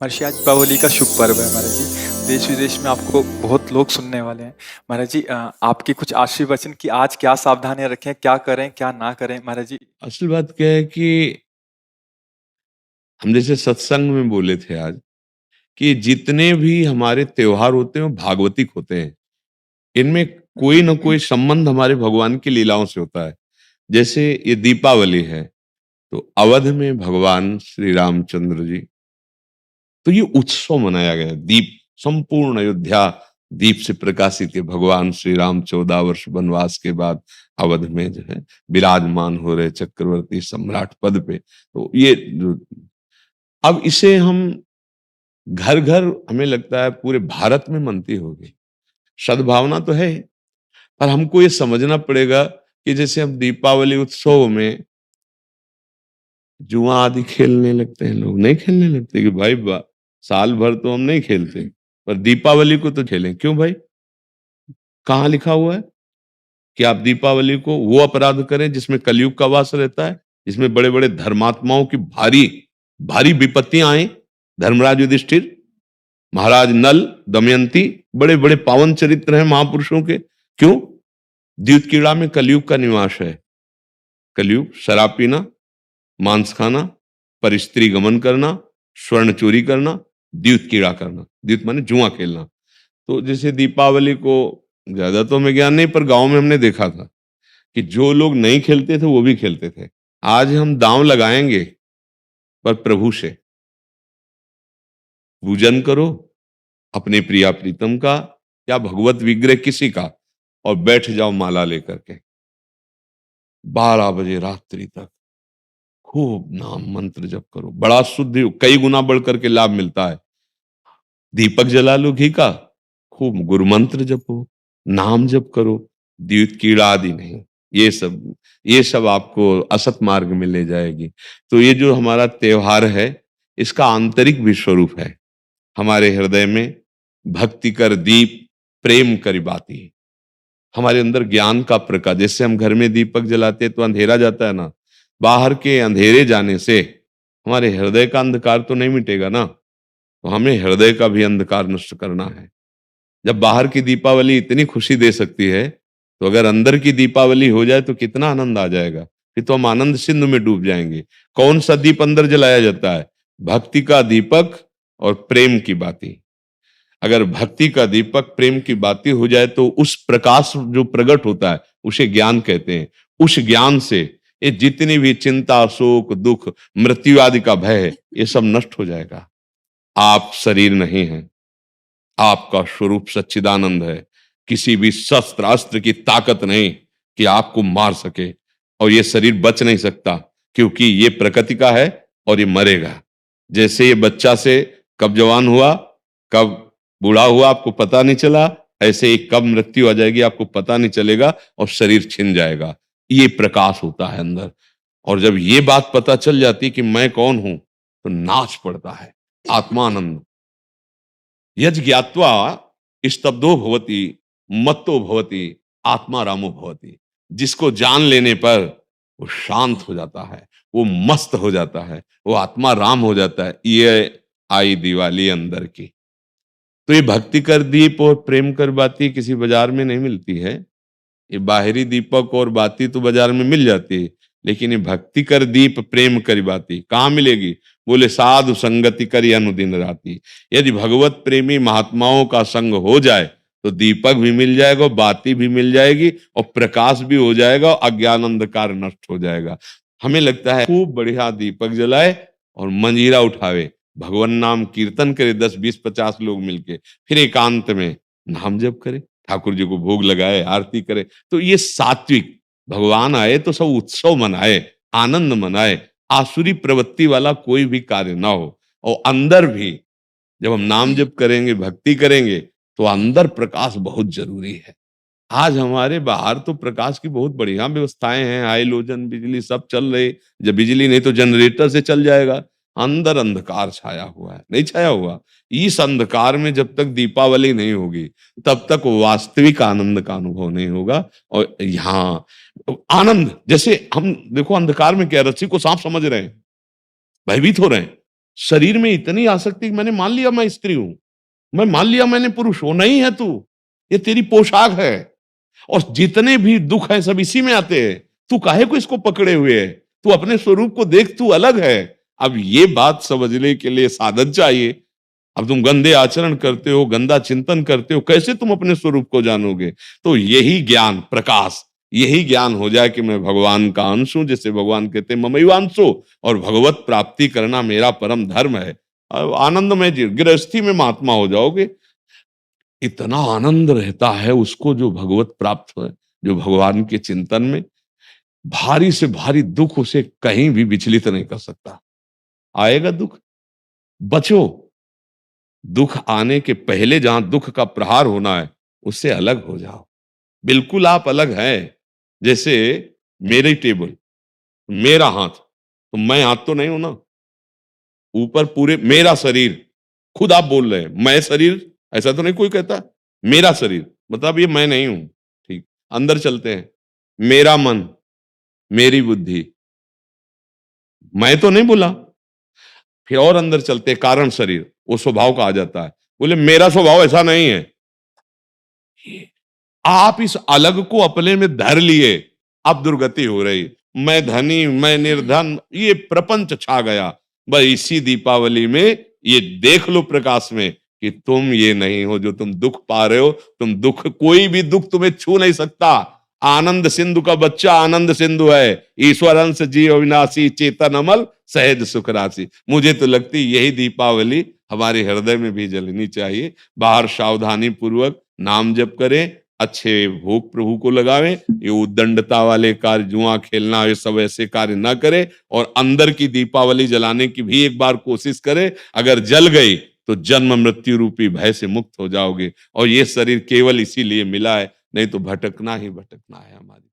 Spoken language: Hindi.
महर्षि आज दीपावली का शुभ पर्व है महाराज जी। देश विदेश में आपको बहुत लोग सुनने वाले हैं। महाराज जी आपके कुछ आशीर्वचन कि आज क्या सावधानियां रखें, क्या करें क्या ना करें महाराज जी। असल बात क्या है कि हम जैसे सत्संग में बोले थे आज कि जितने भी हमारे त्योहार होते हैं वो भागवतिक होते हैं। इनमें कोई ना कोई संबंध हमारे भगवान की लीलाओं से होता है। जैसे ये दीपावली है तो अवध में भगवान श्री रामचंद्र जी, तो ये उत्सव मनाया गया है। दीप, संपूर्ण अयोध्या दीप से प्रकाशित है। भगवान श्री राम 14 वर्ष वनवास के बाद अवध में जो है विराजमान हो रहे चक्रवर्ती सम्राट पद पे। तो ये अब इसे हम घर घर, हमें लगता है पूरे भारत में मनती होगी। सद्भावना तो है, पर हमको ये समझना पड़ेगा कि जैसे हम दीपावली उत्सव में जुआ आदि खेलने लगते हैं, लोग नहीं खेलने लगते कि भाई साल भर तो हम नहीं खेलते, पर दीपावली को तो खेलें। क्यों भाई? कहाँ लिखा हुआ है कि आप दीपावली को वो अपराध करें जिसमें कलयुग का वास रहता है, जिसमें बड़े बड़े धर्मात्माओं की भारी भारी विपत्तियां आए। धर्मराज युधिष्ठिर, महाराज नल, दमयंती, बड़े बड़े पावन चरित्र हैं महापुरुषों के। क्यों? द्यूत कीड़ा में कलयुग का निवास है। कलयुग शराब पीना, मांस खाना, पर स्त्री गमन करना, स्वर्ण चोरी करना, द्यूत कीड़ा करना। द्यूत माने जुआ खेलना। तो जैसे दीपावली को ज्यादा तो हमें ज्ञान नहीं, पर गांव में हमने देखा था कि जो लोग नहीं खेलते थे वो भी खेलते थे। आज हम दांव लगाएंगे, पर प्रभु से पूजन करो, अपने प्रिया प्रीतम का या भगवत विग्रह किसी का, और बैठ जाओ माला लेकर के 12 बजे रात्रि तक खूब नाम मंत्र जप करो। बड़ा शुद्ध, कई गुना बढ़ करके लाभ मिलता है। दीपक जला लो घी का, खूब गुरु मंत्र जपो, नाम जप करो, द्यूत कीड़ा आदि नहीं। ये सब आपको असत मार्ग में ले जाएगी। तो ये जो हमारा त्योहार है, इसका आंतरिक भी स्वरूप है। हमारे हृदय में भक्ति कर दीप, प्रेम करी बाती। हमारे अंदर ज्ञान का प्रकाश, जैसे हम घर में दीपक जलाते हैं तो अंधेरा जाता है ना, बाहर के अंधेरे जाने से हमारे हृदय का अंधकार तो नहीं मिटेगा ना। तो हमें हृदय का भी अंधकार नष्ट करना है। जब बाहर की दीपावली इतनी खुशी दे सकती है, तो अगर अंदर की दीपावली हो जाए तो कितना आनंद आ जाएगा। फिर तो हम आनंद सिंधु में डूब जाएंगे। कौन सा दीप अंदर जलाया जाता है? भक्ति का दीपक और प्रेम की बाती। अगर भक्ति का दीपक प्रेम की बाती हो जाए तो उस प्रकाश जो प्रकट होता है उसे ज्ञान कहते हैं। उस ज्ञान से ये जितनी भी चिंता, शोक, दुख, मृत्यु आदि का भय है, ये सब नष्ट हो जाएगा। आप शरीर नहीं हैं, आपका स्वरूप सच्चिदानंद है। किसी भी शस्त्र अस्त्र की ताकत नहीं कि आपको मार सके, और ये शरीर बच नहीं सकता, क्योंकि ये प्रकृति का है और ये मरेगा। जैसे ये बच्चा से कब जवान हुआ, कब बूढ़ा हुआ आपको पता नहीं चला, ऐसे ही कब मृत्यु आ जाएगी आपको पता नहीं चलेगा, और शरीर छिन जाएगा। ये प्रकाश होता है अंदर। और जब ये बात पता चल जाती कि मैं कौन हूं, तो नाच पड़ता है आत्मानंद। यज ज्ञात्वा स्तब्धो भवति, मत्तो भवति, आत्मा रामो भवति। जिसको जान लेने पर वो शांत हो जाता है, वो मस्त हो जाता है, वो आत्मा राम हो जाता है। ये आई दिवाली अंदर की। तो ये भक्ति कर दीप और प्रेम कर बाती किसी बाजार में नहीं मिलती है। ये बाहरी दीपक और बाती तो बाजार में मिल जाती है, लेकिन ये भक्ति कर दीप प्रेम कर बाती कहाँ मिलेगी? बोले साधु संगति करी अनुदिन राती। यदि भगवत प्रेमी महात्माओं का संग हो जाए तो दीपक भी मिल जाएगा, बाती भी मिल जाएगी, और प्रकाश भी हो जाएगा, और अज्ञान अंधकार नष्ट हो जाएगा। हमें लगता है खूब बढ़िया दीपक जलाए और मंजीरा उठावे, भगवान नाम कीर्तन करे 10, 20, 50 लोग मिलके, फिर एकांत में नाम जप करे, ठाकुर जी को भोग लगाए, आरती करे। तो ये सात्विक, भगवान आए तो सब उत्सव मनाए, आनंद मनाए, आसुरी प्रवृत्ति वाला कोई भी कार्य ना हो। और अंदर भी जब हम नाम जप करेंगे, भक्ति करेंगे, तो अंदर प्रकाश बहुत जरूरी है। आज हमारे बाहर तो प्रकाश की बहुत बढ़िया व्यवस्थाएं हैं, हाइलोजन बिजली सब चल रही। जब बिजली नहीं तो जनरेटर से चल जाएगा। अंदर अंधकार छाया हुआ है, नहीं छाया हुआ? इस अंधकार में जब तक दीपावली नहीं होगी, तब तक वास्तविक आनंद का अनुभव नहीं होगा। और यहाँ आनंद, जैसे हम देखो अंधकार में क्या, रस्सी को सांप समझ रहे हैं, भयभीत हो रहे हैं। शरीर में इतनी आसक्ति कि मैंने मान लिया मैं स्त्री हूं, मैं मान लिया मैंने पुरुष हूं। नहीं है तू, ये तेरी पोशाक है। और जितने भी दुख हैं सब इसी में आते हैं। तू काहे को इसको पकड़े हुए है? तू अपने स्वरूप को देख, तू अलग है। अब ये बात समझने के लिए साधन चाहिए। अब तुम गंदे आचरण करते हो, गंदा चिंतन करते हो, कैसे तुम अपने स्वरूप को जानोगे? तो यही ज्ञान प्रकाश, यही ज्ञान हो जाए कि मैं भगवान का अंश हूं, जैसे भगवान कहते हैं ममैवांशो, और भगवत प्राप्ति करना मेरा परम धर्म है। अब आनंदमय गृहस्थी में महात्मा हो जाओगे। इतना आनंद रहता है उसको जो भगवत प्राप्त है, जो भगवान के चिंतन में। भारी से भारी दुख उसे कहीं भी विचलित नहीं कर सकता। आएगा दुख, बचो। दुख आने के पहले जहां दुख का प्रहार होना है, उससे अलग हो जाओ। बिल्कुल आप अलग हैं। जैसे मेरी टेबल, मेरा हाथ, तो मैं हाथ तो नहीं हूं ना। ऊपर पूरे मेरा शरीर, खुद आप बोल रहे हैं मैं शरीर, ऐसा तो नहीं कोई कहता। मेरा शरीर मतलब ये मैं नहीं हूं। ठीक, अंदर चलते हैं। मेरा मन, मेरी बुद्धि, मैं तो नहीं बोला। फिर और अंदर चलते हैं, कारण शरीर, वो स्वभाव का आ जाता है। बोले मेरा स्वभाव ऐसा नहीं है। आप इस अलग को अपने में धर लिए, अब दुर्गति हो रही। मैं धनी, मैं निर्धन, ये प्रपंच छा गया। बस इसी दीपावली में ये देख लो प्रकाश में कि तुम ये नहीं हो जो तुम दुख पा रहे हो। तुम दुख, कोई भी दुख तुम्हें छू नहीं सकता। आनंद सिंधु का बच्चा आनंद सिंधु है। ईश्वर अंश जीव अविनाशी, चेतन अमल, सहज सुख राशि। मुझे तो लगती यही दीपावली हमारे हृदय में भी जलनी चाहिए। बाहर सावधानी पूर्वक नाम जप करें, अच्छे भोग प्रभु को लगावें। ये उद्दंडता वाले कार्य, जुआ खेलना, ये सब ऐसे कार्य ना करें। और अंदर की दीपावली जलाने की भी एक बार कोशिश करें। अगर जल गई तो जन्म मृत्यु रूपी भय से मुक्त हो जाओगे। और ये शरीर केवल इसीलिए मिला है, नहीं तो भटकना ही भटकना है हमारी।